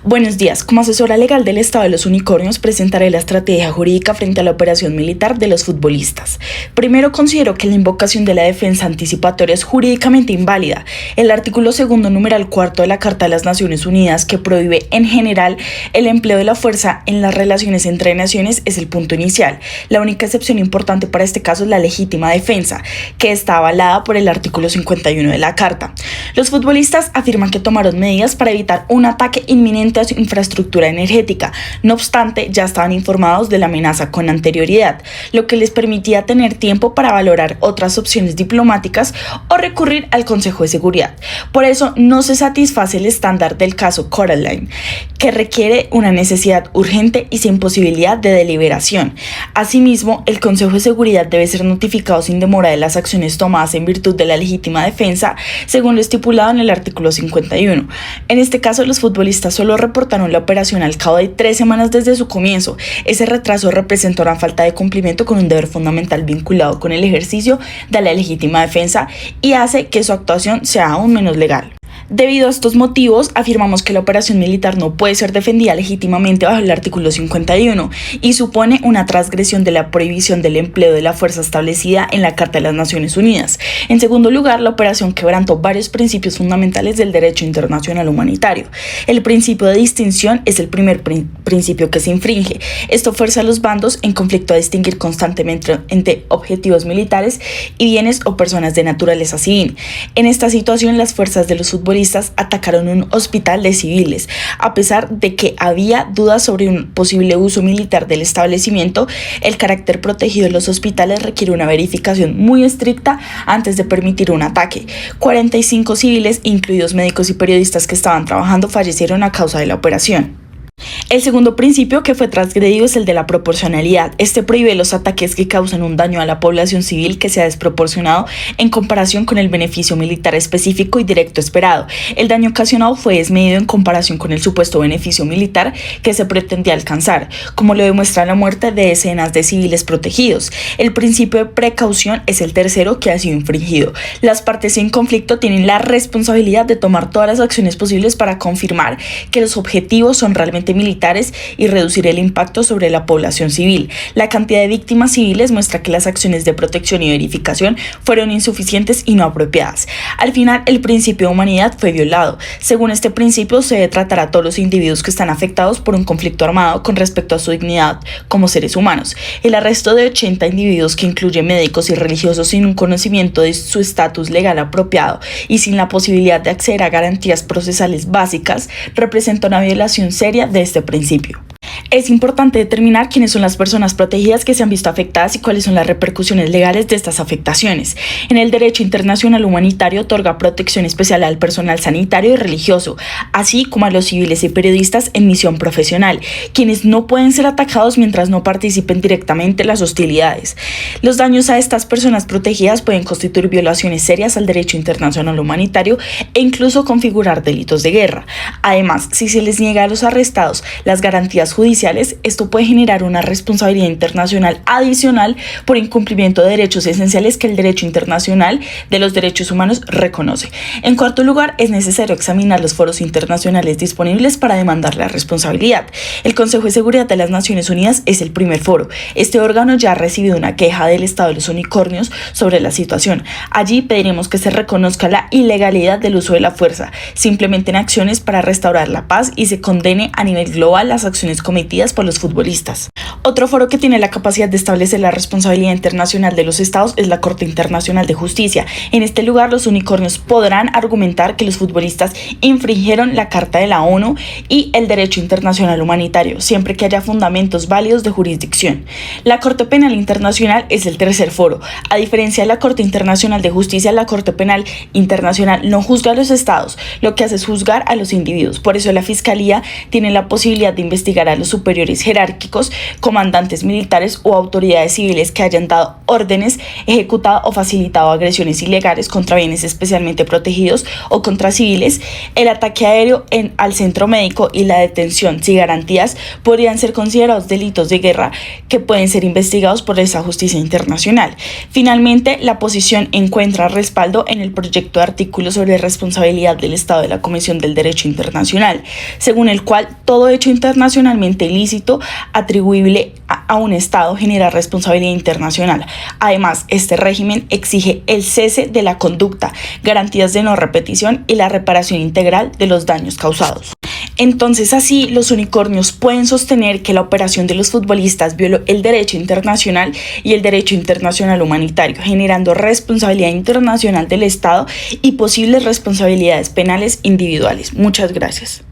Buenos días. Como asesora legal del Estado de los Unicornios, presentaré la estrategia jurídica frente a la operación militar de los futbolistas. Primero, considero que la invocación de la defensa anticipatoria es jurídicamente inválida. El artículo 2º, numeral 4 de la Carta de las Naciones Unidas, que prohíbe en general el empleo de la fuerza en las relaciones entre naciones, es el punto inicial. La única excepción importante para este caso es la legítima defensa, que está avalada por el artículo 51 de la Carta. Los futbolistas afirman que tomaron medidas para evitar un ataque inminente a su infraestructura energética. No obstante, ya estaban informados de la amenaza con anterioridad, lo que les permitía tener tiempo para valorar otras opciones diplomáticas o recurrir al Consejo de Seguridad. Por eso, no se satisface el estándar del caso Coraline, que requiere una necesidad urgente y sin posibilidad de deliberación. Asimismo, el Consejo de Seguridad debe ser notificado sin demora de las acciones tomadas en virtud de la legítima defensa, según lo estipulado en el artículo 51. En este caso, los futbolistas solo reportaron la operación al cabo de 3 semanas desde su comienzo. Ese retraso representa una falta de cumplimiento con un deber fundamental vinculado con el ejercicio de la legítima defensa y hace que su actuación sea aún menos legal. Debido a estos motivos, afirmamos que la operación militar no puede ser defendida legítimamente bajo el artículo 51 y supone una transgresión de la prohibición del empleo de la fuerza establecida en la Carta de las Naciones Unidas. En segundo lugar, la operación quebrantó varios principios fundamentales del derecho internacional humanitario. El principio de distinción es el primer principio que se infringe. Esto fuerza a los bandos en conflicto a distinguir constantemente entre objetivos militares y bienes o personas de naturaleza civil. En esta situación, las fuerzas de los futbolistas atacaron un hospital de civiles. A pesar de que había dudas sobre un posible uso militar del establecimiento, el carácter protegido de los hospitales requiere una verificación muy estricta antes de permitir un ataque. 45 civiles, incluidos médicos y periodistas que estaban trabajando, fallecieron a causa de la operación. El segundo principio que fue transgredido es el de la proporcionalidad. Este prohíbe los ataques que causan un daño a la población civil que sea desproporcionado en comparación con el beneficio militar específico y directo esperado. El daño ocasionado fue desmedido en comparación con el supuesto beneficio militar que se pretendía alcanzar, como lo demuestra la muerte de decenas de civiles protegidos. El principio de precaución es el tercero que ha sido infringido. Las partes en conflicto tienen la responsabilidad de tomar todas las acciones posibles para confirmar que los objetivos son realmente militares y reducir el impacto sobre la población civil. La cantidad de víctimas civiles muestra que las acciones de protección y verificación fueron insuficientes y no apropiadas. Al final, el principio de humanidad fue violado. Según este principio, se debe tratar a todos los individuos que están afectados por un conflicto armado con respecto a su dignidad como seres humanos. El arresto de 80 individuos, que incluye médicos y religiosos, sin un conocimiento de su estatus legal apropiado y sin la posibilidad de acceder a garantías procesales básicas, representa una violación seria de este principio. Es importante determinar quiénes son las personas protegidas que se han visto afectadas y cuáles son las repercusiones legales de estas afectaciones. En el derecho internacional humanitario otorga protección especial al personal sanitario y religioso, así como a los civiles y periodistas en misión profesional, quienes no pueden ser atacados mientras no participen directamente en las hostilidades. Los daños a estas personas protegidas pueden constituir violaciones serias al derecho internacional humanitario e incluso configurar delitos de guerra. Además, si se les niega a los arrestados las garantías judiciales, esto puede generar una responsabilidad internacional adicional por incumplimiento de derechos esenciales que el derecho internacional de los derechos humanos reconoce. En cuarto lugar, es necesario examinar los foros internacionales disponibles para demandar la responsabilidad. El Consejo de Seguridad de las Naciones Unidas es el primer foro. Este órgano ya ha recibido una queja del Estado de los Unicornios sobre la situación. Allí pediremos que se reconozca la ilegalidad del uso de la fuerza, se implementen acciones para restaurar la paz y se condene a nivel global las acciones cometidas por los futbolistas. Otro foro que tiene la capacidad de establecer la responsabilidad internacional de los estados es la Corte Internacional de Justicia. En este lugar, los unicornios podrán argumentar que los futbolistas infringieron la Carta de la ONU y el derecho internacional humanitario, siempre que haya fundamentos válidos de jurisdicción. La Corte Penal Internacional es el tercer foro. A diferencia de la Corte Internacional de Justicia, la Corte Penal Internacional no juzga a los estados, lo que hace es juzgar a los individuos. Por eso la Fiscalía tiene la posibilidad de investigar a los superiores jerárquicos, como comandantes militares o autoridades civiles que hayan dado órdenes, ejecutado o facilitado agresiones ilegales contra bienes especialmente protegidos o contra civiles, el ataque aéreo al centro médico y la detención sin garantías podrían ser considerados delitos de guerra que pueden ser investigados por esa justicia internacional. Finalmente, la posición encuentra respaldo en el proyecto de artículo sobre responsabilidad del Estado de la Comisión del Derecho Internacional, según el cual todo hecho internacionalmente ilícito atribuible a un Estado genera responsabilidad internacional. Además, este régimen exige el cese de la conducta, garantías de no repetición y la reparación integral de los daños causados. Entonces, así, los unicornios pueden sostener que la operación de los futbolistas violó el derecho internacional y el derecho internacional humanitario, generando responsabilidad internacional del Estado y posibles responsabilidades penales individuales. Muchas gracias.